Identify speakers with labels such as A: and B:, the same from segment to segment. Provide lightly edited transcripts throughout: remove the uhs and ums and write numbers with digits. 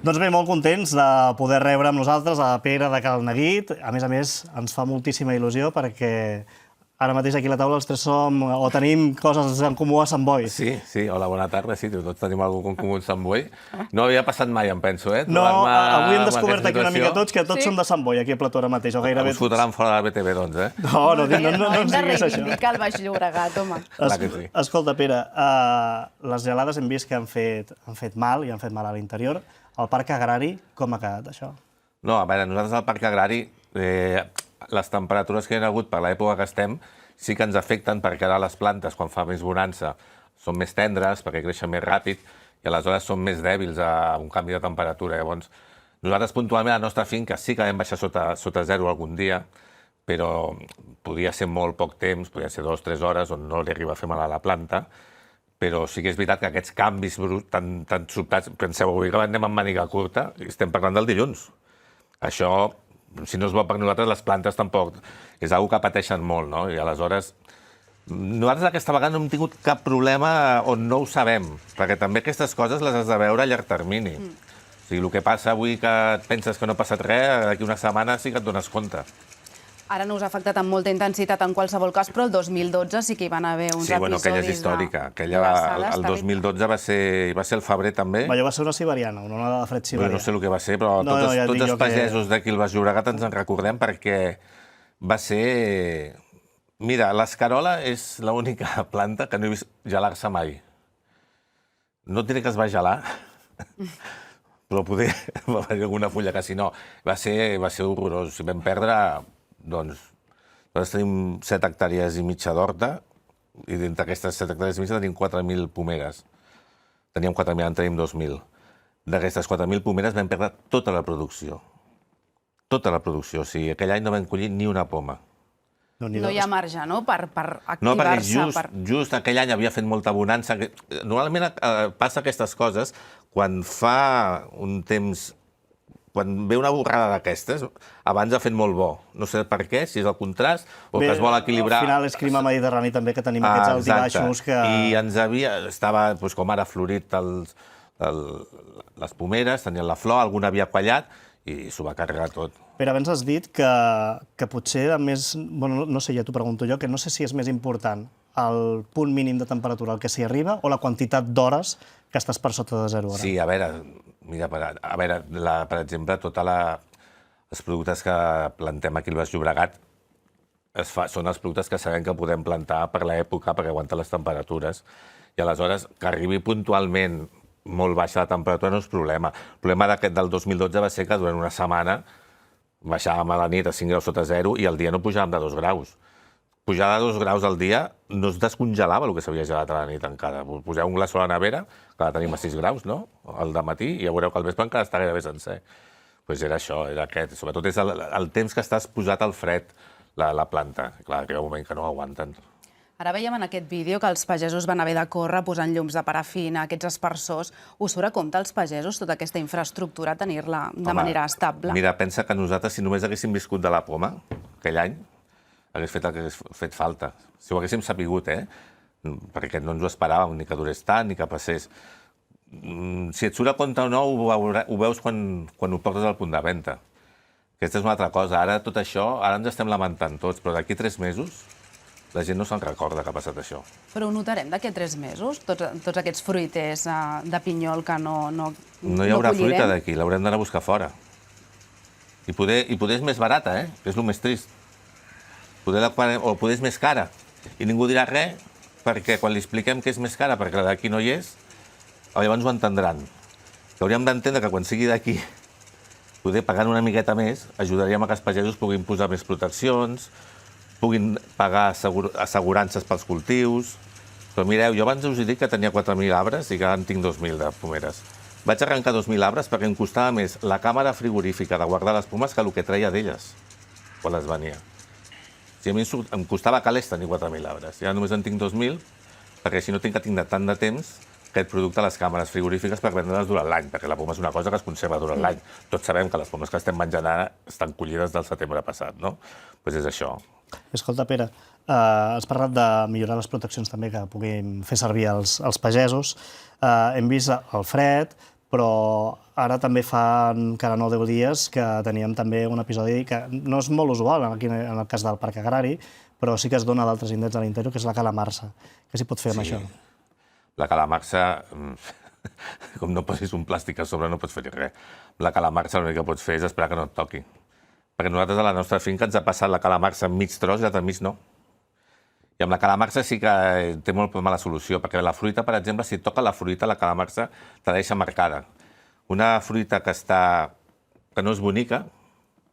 A: Doncs bé, molt contents de poder rebre amb nosaltres a Pere de Cal Neguit. A més, ens fa moltíssima il·lusió perquè ara mateix aquí a la taula els tres tenim coses en comú a Sant Boi.
B: Sí, hola, bona tarda. Sí, tots tenim alguna cosa en comú a Sant Boi. No havia passat mai, em penso, eh?
A: No, avui hem descobert aquí una mica tots que tots som de Sant Boi, aquí a Plató ara mateix, o gairebé
B: tots. Us fotran fora de la BTV, doncs, eh?
A: No ens diguis això.
C: Hem de reivindicar el Baix Llobregat, home.
A: Escolta, Pere, les gelades hem vist que han fet mal, i han fet mal a l'interior. El parc agrari, com ha quedat això?
B: No, a veure, nosaltres al parc agrari, les temperatures que hi ha hagut per l'època que estem sí que ens afecten perquè ara les plantes, quan fa més bonança, són més tendres, perquè creixen més ràpid, i aleshores són més dèbils a un canvi de temperatura. Llavors, nosaltres puntualment a la nostra finca sí que vam baixar sota zero algun dia, però podia ser molt poc temps, podia ser 2 o 3 hores on no li arriba a fer mal a la planta, però sí que és veritat que aquests canvis tan sobtats... Penseu, avui que anem amb màniga curta i estem parlant del dilluns. Això, si no és bo per nosaltres, les plantes tampoc. És una cosa que pateixen molt, no? I aleshores, nosaltres aquesta vegada no hem tingut cap problema on no ho sabem, perquè també aquestes coses les has de veure a llarg termini. O sigui, el que passa avui que et penses que no ha passat res, d'aquí una setmana sí que et dones compte.
C: Ara no us ha afectat amb molta intensitat en qualsevol cas, però el 2012 sí que hi van haver uns episodis...
B: Sí, bueno, aquella és històrica. El 2012 va ser el febrer, també.
A: Allò va ser una siberiana, una onada de fred siberià.
B: No sé el que va ser, però tots els pagesos d'aquí al Baix Llobregat ens en recordem perquè va ser... Mira, l'escarola és l'única planta que no he vist gelar-se mai. No et diré que es va gelar, però poder va haver alguna fulla que si no. Va ser horrorós. Si vam perdre... Doncs, nosaltres tenim 7 hectàrees i mitja d'horta i dintre d'aquestes 7 hectàrees i mitja tenim 4.000 pomeres. Teníem 4.000, en tenim 2.000. D'aquestes 4.000 pomeres vam perdre tota la producció. Tota la producció. O sigui, aquell any no vam collir ni una poma.
C: No hi ha marge, no?, per activar-se.
B: No, perquè just aquell any havia fet molta bonança. Normalment passa aquestes coses quan fa un temps... Quan ve una borrada d'aquestes, abans ha fet molt bo. No sé per què, si és el contrast o que es vol equilibrar...
A: Al final és clima mediterrani també, que tenim aquests alts i baixos que...
B: I estava, com ara, florit les pomeres, tenien la flor, alguna havia quallat i s'ho va carregar tot.
A: Però abans has dit que potser, a més, no sé, ja t'ho pregunto jo, que no sé si és més important el punt mínim de temperatura al que s'hi arriba o la quantitat d'hores que estàs per sota de 0 hora.
B: Sí, a veure, mira, per exemple, tots els productes que plantem aquí al Baix Llobregat són els productes que sabem que podem plantar per l'època, perquè aguanten les temperatures. I aleshores, que arribi puntualment molt baixa la temperatura no és problema. El problema del 2012 va ser que durant una setmana baixàvem a la nit a 5 graus sota zero i al dia no pujàvem de 2 graus. Pujar de 2 graus al dia no es descongelava el que s'havia gelat a la nit encara. Poseu un glaçó a la nevera, que la tenim a 6 graus, no?, al dematí, i ja veureu que al vespre encara està gairebé sencer. Doncs era això, era aquest. Sobretot és el temps que estàs posat al fred, la planta. Clar, que hi ha un moment que no aguanten.
C: Ara veiem en aquest vídeo que els pagesos van haver de córrer posant llums de parafina, aquests aspersors. Us surt a compte als pagesos tota aquesta infraestructura, tenir-la de manera estable?
B: Mira, pensa que nosaltres, si només haguéssim viscut de la poma aquell any, hagués fet el que hagués fet falta. Si ho haguéssim sapigut, perquè no ens ho esperàvem, ni que durés tant, ni que passés. Si et surt a compte o no, ho veus quan ho portes al punt de venda. Aquesta és una altra cosa. Ara tot això, ara ens estem lamentant tots, però d'aquí 3 mesos la gent no se'n recorda que ha passat això.
C: Però ho notarem d'aquí 3 mesos? Tots aquests fruiters de pinyol que no collirem?
B: No hi haurà fruita d'aquí, l'haurem d'anar a buscar fora. I poder és més barata, que és el més trist. O poder és més cara. I ningú dirà res, perquè quan li expliquem que és més cara perquè la d'aquí no hi és, llavors ho entendran. Hauríem d'entendre que quan sigui d'aquí, poder pagant una miqueta més, ajudaríem a que els pagesos puguin posar més proteccions, puguin pagar assegurances pels cultius. Però mireu, jo abans us he dit que tenia 4.000 arbres i que ara en tinc 2.000 de pomeres. Vaig arrencar 2.000 arbres perquè em costava més la càmera frigorífica de guardar les pomes que el que treia d'elles quan les venia. A mi em costava calés tenir 4.000 arbres. Ja només en tinc 2.000, perquè si no tinc que tindre tant de temps aquest producte a les càmeres frigorífiques per vendre-les durant l'any, perquè la poma és una cosa que es conserva durant l'any. Tots sabem que les pomes que estem menjant ara estan collides del setembre passat, no? Doncs és això.
A: Escolta, Pere, has parlat de millorar les proteccions també que puguin fer servir els pagesos. Hem vist el fred, però ara també fa encara no 10 dies que teníem també un episodi que no és molt usual aquí en el cas del Parc Agrari, però sí que es dona a d'altres indrets de l'interior, que és la calamarsa. Què s'hi pot fer amb això?
B: La calamarsa, com no posis un plàstic a sobre, no pots fer res. La calamarsa l'únic que pots fer és esperar que no et toqui. Perquè nosaltres a la nostra finca ens ha passat la calamarsa en mig tros i l'altre mig no. I amb la calamarsa sí que té molt mala solució, perquè la fruita, per exemple, si et toca la fruita, la calamarsa te la deixa marcada. Una fruita que no és bonica,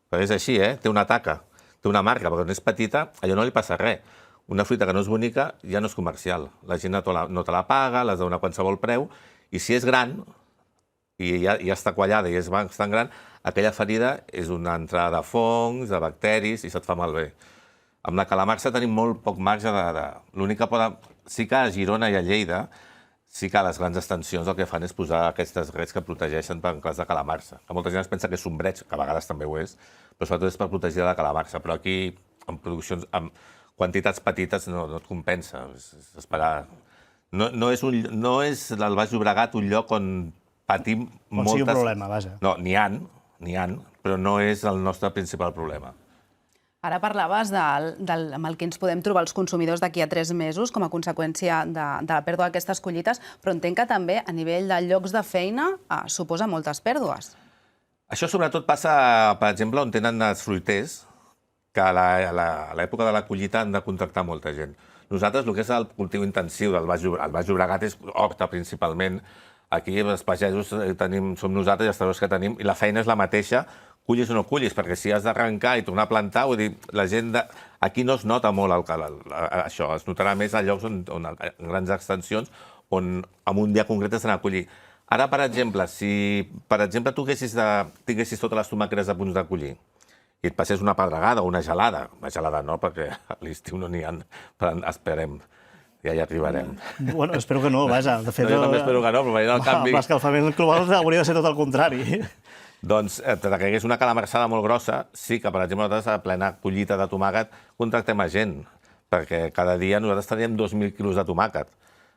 B: però és així, té una taca, té una marca, perquè quan és petita, allò no li passa res. Una fruita que no és bonica ja no és comercial. La gent no te la paga, l'has de donar a qualsevol preu, i si és gran, i ja està quallada i és bastant gran, aquella ferida és una entrada de fongs, de bacteris, i se't fa malbé. Amb la calamarsa tenim molt poc marge de... L'únic que poden... Sí que a Girona i a Lleida, sí que a les grans extensions el que fan és posar aquestes rets que protegeixen en cas de calamarsa. Que molta gent es pensa que és sombreig, que a vegades també ho és, però sobretot és per protegir la calamarsa. Però aquí, en produccions, amb quantitats petites, no et compensa. És esperar... No és el Baix Llobregat un lloc on patim moltes...
A: On sigui un problema, vaja.
B: No, n'hi ha, però no és el nostre principal problema.
C: Ara parlaves amb el que ens podem trobar els consumidors d'aquí a 3 mesos com a conseqüència de la pèrdua d'aquestes collites, però entenc que també a nivell de llocs de feina suposa moltes pèrdues.
B: Això sobretot passa, per exemple, on tenen els fruiters, que a l'època de la collita han de contractar molta gent. Nosaltres, el que és el cultiu intensiu del Baix Llobregat és horta, principalment. Aquí els pagesos som nosaltres i els treballadors que tenim, i la feina és la mateixa, cullis o no cullis, perquè si has d'arrencar i tornar a plantar, vull dir, la gent aquí no es nota molt això, es notarà més a llocs en grans extensions on en un dia concret has d'anar a collir. Ara, per exemple, si tu tinguessis totes les tomàqueres a punts de collir i et passés una pedregada o una gelada no, perquè a l'estiu no n'hi ha, però esperem, ja hi arribarem.
A: Bueno, espero que no, vaja. De fet,
B: jo també espero que no, però veient el canvi...
A: L'escalfament global hauria de ser tot el contrari.
B: Doncs, que hagués una calamarsada molt grossa, sí que, per exemple, nosaltres a plena collita de tomàquet contractem a gent, perquè cada dia nosaltres teníem 2.000 quilos de tomàquet.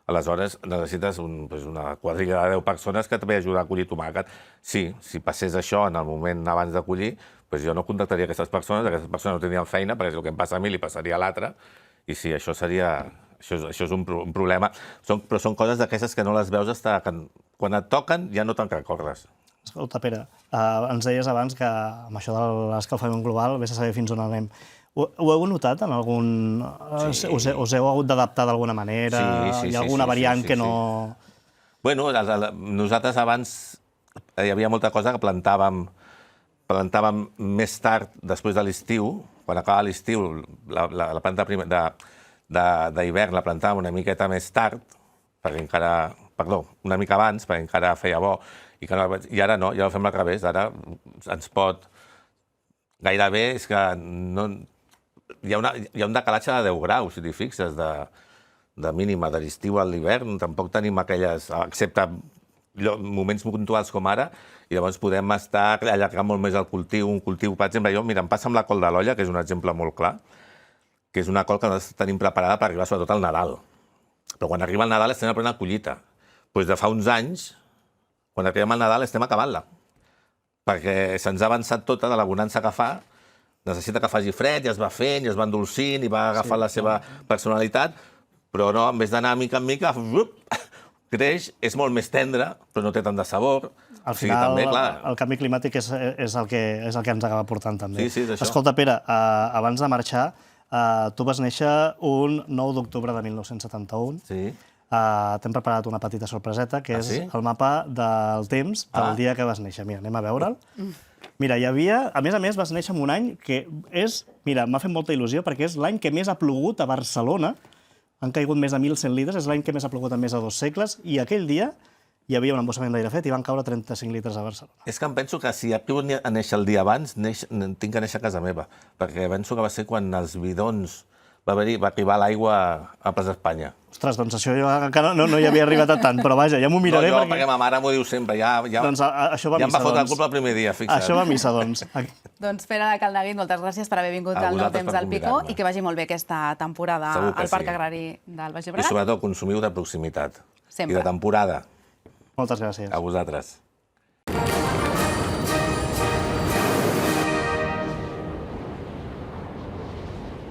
B: Aleshores, necessites una quadrilla de 10 persones que et ve a ajudar a collir tomàquet. Sí, si passés això en el moment abans de collir, doncs jo no contractaria aquestes persones no tindrien feina, perquè el que em passa a mi li passaria a l'altre, i sí, això és un problema. Però són coses d'aquestes que no les veus fins que quan et toquen ja no te'n recordes.
A: Escolta, Pere, ens deies abans que amb això de l'escalfament global vés a saber fins on anem. Ho heu notat en algun... Us heu hagut d'adaptar d'alguna manera?
B: Sí.
A: Hi ha alguna variant que no...
B: Bueno, nosaltres abans hi havia molta cosa que plantàvem més tard, després de l'estiu, quan acabava l'estiu, la planta d'hivern la plantàvem una miqueta més tard, perquè encara... Perdó, una mica abans, perquè encara feia bo, i ara no, ja ho fem al revés, ara ens pot... Gairebé és que hi ha un decalatge de 10 graus, si t'hi fixes, de mínima, de l'estiu a l'hivern, tampoc tenim aquelles, excepte moments puntuals com ara, i llavors podem estar allargant molt més el cultiu, un cultiu, per exemple, mira, em passa amb la col de l'olla, que és un exemple molt clar, que és una col que nosaltres tenim preparada per arribar sobretot al Nadal. Però quan arriba el Nadal estem a plena collita. Doncs de fa uns anys, quan arribem al Nadal estem acabant-la, perquè se'ns ha avançat tota de la bonança que fa, necessita que faci fred, i es va fent, i es va endolcint, i va agafant la seva personalitat, però no, en vez d'anar mica en mica, creix, és molt més tendre, però no té tant de sabor.
A: Al final, el canvi climàtic és el que ens acaba portant també.
B: Sí, és això.
A: Escolta, Pere, abans de marxar, tu vas néixer un 9 d'octubre de 1971.
B: Sí.
A: T'hem preparat una petita sorpreseta, que és el mapa del temps del dia que vas néixer. Mira, anem a veure'l. Mira, hi havia... A més, vas néixer en un any que és... Mira, m'ha fet molta il·lusió perquè és l'any que més ha plogut a Barcelona. Han caigut més de 1.100 litres, és l'any que més ha plogut en més de 2 segles, i aquell dia hi havia un embossament d'aire fet i van caure 35 litres a Barcelona.
B: És que em penso que si arribo a néixer el dia abans, tinc que néixer a casa meva, perquè penso que va ser quan els bidons va arribar l'aigua a Plaça Espanya.
A: Ostres, doncs això jo encara no hi havia arribat a tant, però vaja, ja m'ho miraré.
B: No, perquè ma mare m'ho diu sempre, ja em va fotre la culpa el primer dia, fixa't.
A: Això va a missa, doncs.
C: Doncs Pere de Calneguit, moltes gràcies per haver vingut al Nou Temps del Picó i que vagi molt bé aquesta temporada al Parc Agrari del Baix Llobregat.
B: I sobretot consumiu de proximitat.
C: Sempre.
B: I de temporada.
A: Moltes gràcies.
B: A vosaltres.